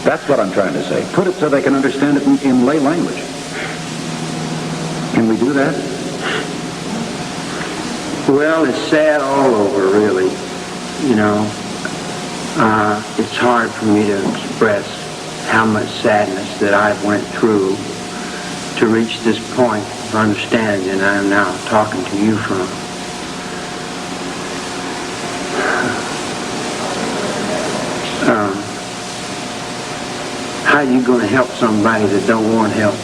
That's what I'm trying to say. Put it so they can understand it in lay language. Can we do that? Well, it's sad all over, really. You know, it's hard for me to express how much sadness that I went through to reach this point of understanding that I am now talking to you from. How are you going to help somebody that don't want help?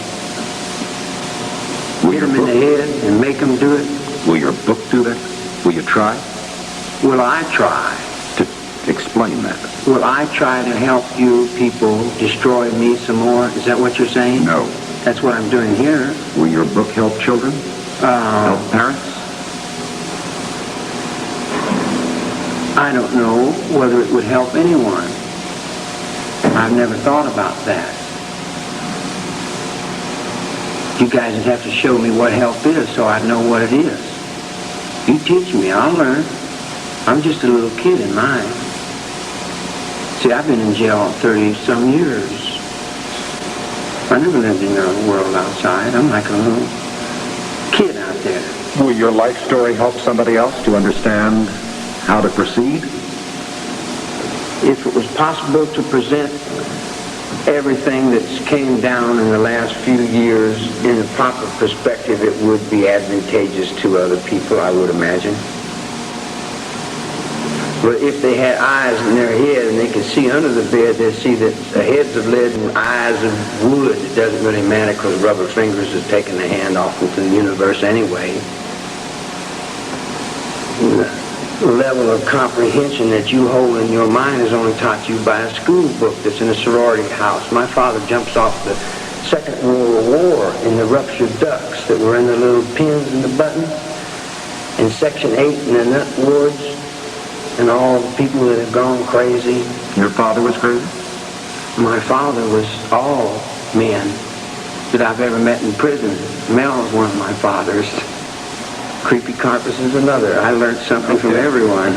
Hit them in the head and make them do it? Will your book do that? Will you try? Will I try? To explain that. Will I try to help you people destroy me some more? Is that what you're saying? No. That's what I'm doing here. Will your book help children? Help parents? I don't know whether it would help anyone. I've never thought about that. You guys would have to show me what help is so I'd know what it is. You teach me, I'll learn. I'm just a little kid in mine. See, I've been in jail 30-some years. I never lived in the world outside. I'm like a little kid out there. Will your life story help somebody else to understand how to proceed? If it was possible to present everything that's came down in the last few years in a proper perspective, it would be advantageous to other people, I would imagine. But if they had eyes in their head and they could see under the bed, they'd see that the heads of lead and eyes of wood, it doesn't really matter because rubber fingers is taking the hand off into the universe anyway. The level of comprehension that you hold in your mind is only taught you by a school book that's in a sorority house. My father jumps off the Second World War in the ruptured ducks that were in the little pins and the buttons, in Section 8 in the nut wards, and all the people that have gone crazy. Your father was crazy? My father was all men that I've ever met in prison. Mel was one of my fathers. Creepy Carpus is another. I learned something from everyone.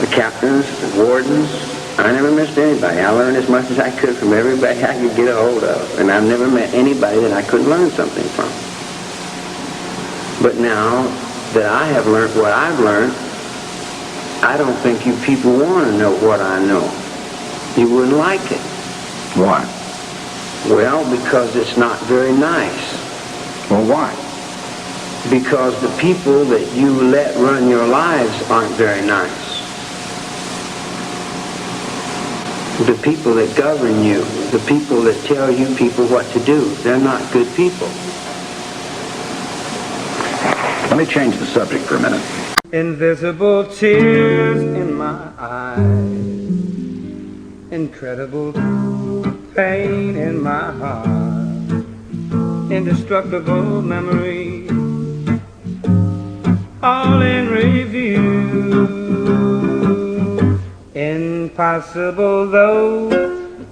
The captains, the wardens. I never missed anybody. I learned as much as I could from everybody I could get a hold of. And I've never met anybody that I couldn't learn something from. But now that I have learned what I've learned, I don't think you people want to know what I know. You wouldn't like it. Why? Well, because it's not very nice. Well, why? Because the people that you let run your lives aren't very nice. The people that govern you, the people that tell you people what to do, they're not good people. Let me change the subject for a minute. Invisible tears in my eyes, incredible pain in my heart, indestructible memories, all in review. Impossible though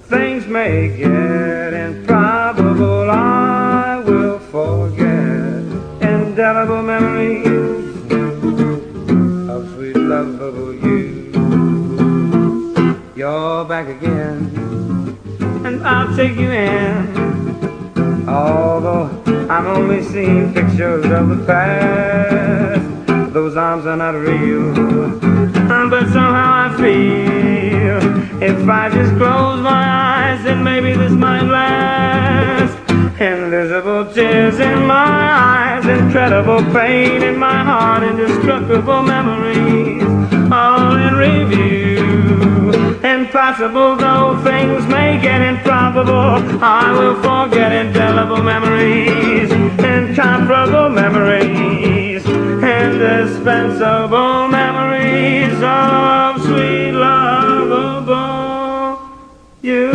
things may get, improbable I will forget. Indelible memories of sweet lovable you. You're back again, and I'll take you in. Although I'm only seeing pictures of the past, those arms are not real, but somehow I feel if I just close my eyes, then maybe this might last. Invisible tears in my eyes, incredible pain in my heart, indestructible memories, all in review. Impossible though things may get, improbable I will forget. Indelible memories, incomparable memories, indispensable memories of sweet lovable you.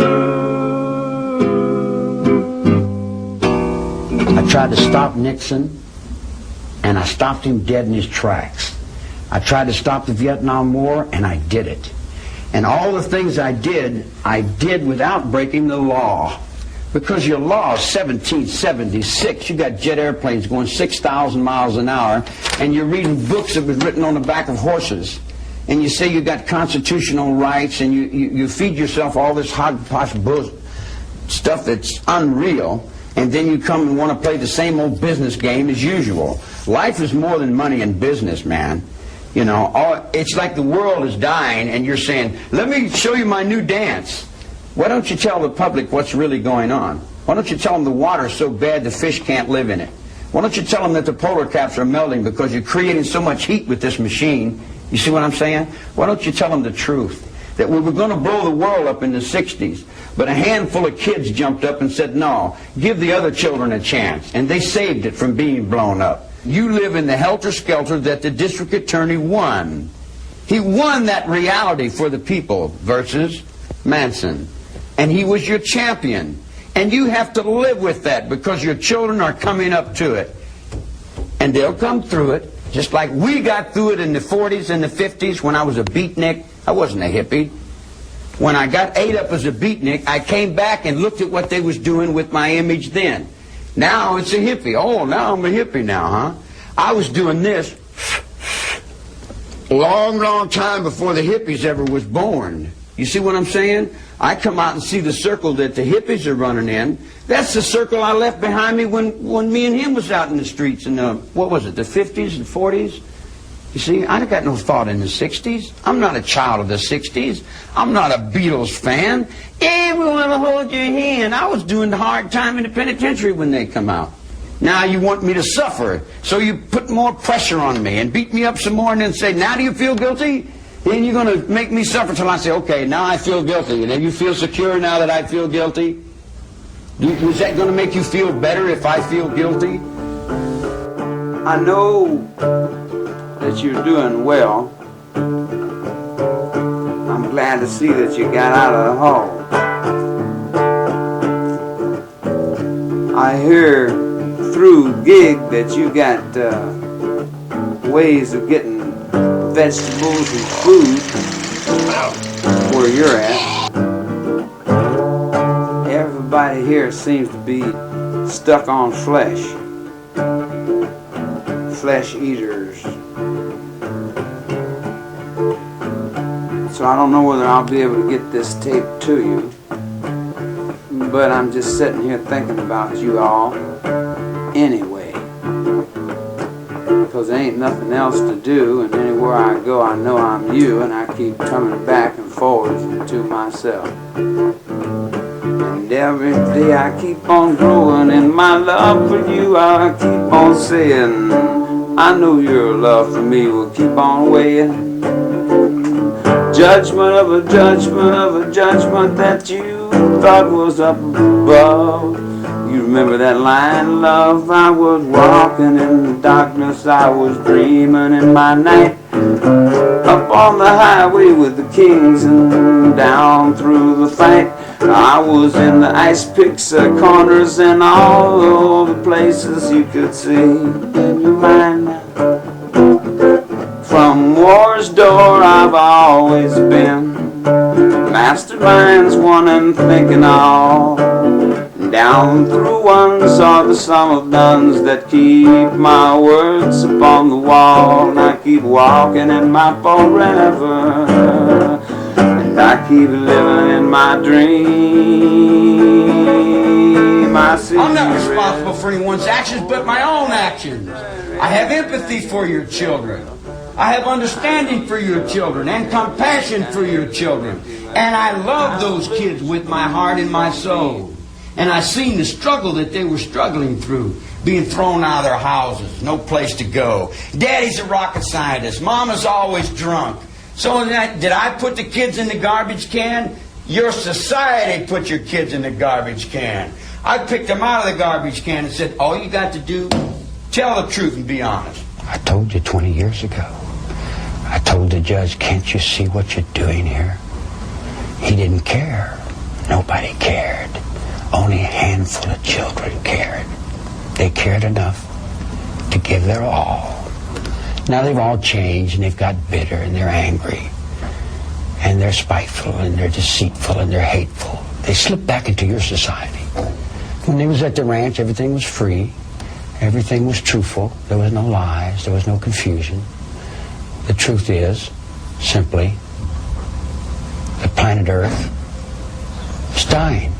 I tried to stop Nixon, and I stopped him dead in his tracks. I tried to stop the Vietnam War, and I did it. And all the things I did without breaking the law. Because your law is 1776. You got jet airplanes going 6,000 miles an hour, and you're reading books that was written on the back of horses. and you say you got constitutional rights, and you feed yourself all this hodgepodge stuff that's unreal, and then you come and want to play the same old business game as usual. Life is more than money and business, man. You know, it's like the world is dying, and you're saying, let me show you my new dance. Why don't you tell the public what's really going on? Why don't you tell them the water's so bad the fish can't live in it? Why don't you tell them that the polar caps are melting because you're creating so much heat with this machine? You see what I'm saying? Why don't you tell them the truth? That we were going to blow the world up in the 60s, but a handful of kids jumped up and said, no, give the other children a chance. And they saved it from being blown up. You live in the helter-skelter that the district attorney won. He won that reality for the people versus Manson. And he was your champion. And you have to live with that because your children are coming up to it. And they'll come through it, just like we got through it in the 40s and the 50s when I was a beatnik. I wasn't a hippie. When I got ate up as a beatnik, I came back and looked at what they was doing with my image then. Now it's a hippie. Oh, now I'm a hippie now, huh? I was doing this a long, long time before the hippies ever was born. You see what I'm saying? I come out and see the circle that the hippies are running in. That's the circle I left behind me when me and him was out in the streets in the, what was it, the 50s and 40s? You see, I got no thought in the 60s. I'm not a child of the 60s. I'm not a Beatles fan. Everyone will hold your hand. I was doing the hard time in the penitentiary when they come out. Now you want me to suffer, so you put more pressure on me and beat me up some more and then say, now do you feel guilty? Then you're going to make me suffer till I say, okay, now I feel guilty. And then you feel secure now that I feel guilty? Is that going to make you feel better if I feel guilty? I know that you're doing well. I'm glad to see that you got out of the hole. I hear through gig that you got ways of getting vegetables and food where you're at. Everybody here seems to be stuck on flesh. Flesh eaters. So I don't know whether I'll be able to get this tape to you, but I'm just sitting here thinking about you all anyway, because there ain't nothing else to do, and anywhere I go I know I'm you, and I keep coming back and forwards to myself. And every day I keep on growing in my love for you. I keep on saying, I know your love for me will keep on weighing. Judgment of a judgment of a judgment that you thought was up above. You remember that line, love? I was walking in the darkness, I was dreaming in my night, up on the highway with the kings and down through the fight. I was in the ice picks, corners, and all the places you could see in your mind. From war's door I've always been, masterminds one and thinking all. Down through one saw the sum of nuns that keep my words upon the wall. And I keep walking in my forever, and I keep living in my dream. I'm not responsible for anyone's actions but my own actions. I have empathy for your children. I have understanding for your children and compassion for your children. And I love those kids with my heart and my soul. And I seen the struggle that they were struggling through, being thrown out of their houses, no place to go. Daddy's a rocket scientist. Mama's always drunk. So did I put the kids in the garbage can? Your society put your kids in the garbage can. I picked them out of the garbage can and said, all you got to do, tell the truth and be honest. I told you 20 years ago. I told the judge, can't you see what you're doing here? He didn't care. Nobody cared. Only a handful of children cared. They cared enough to give their all. Now they've all changed, and they've got bitter, and they're angry, and they're spiteful, and they're deceitful, and they're hateful. They slipped back into your society. When they was at the ranch, everything was free. Everything was truthful. There was no lies. There was no confusion. The truth is, simply the planet Earth is dying.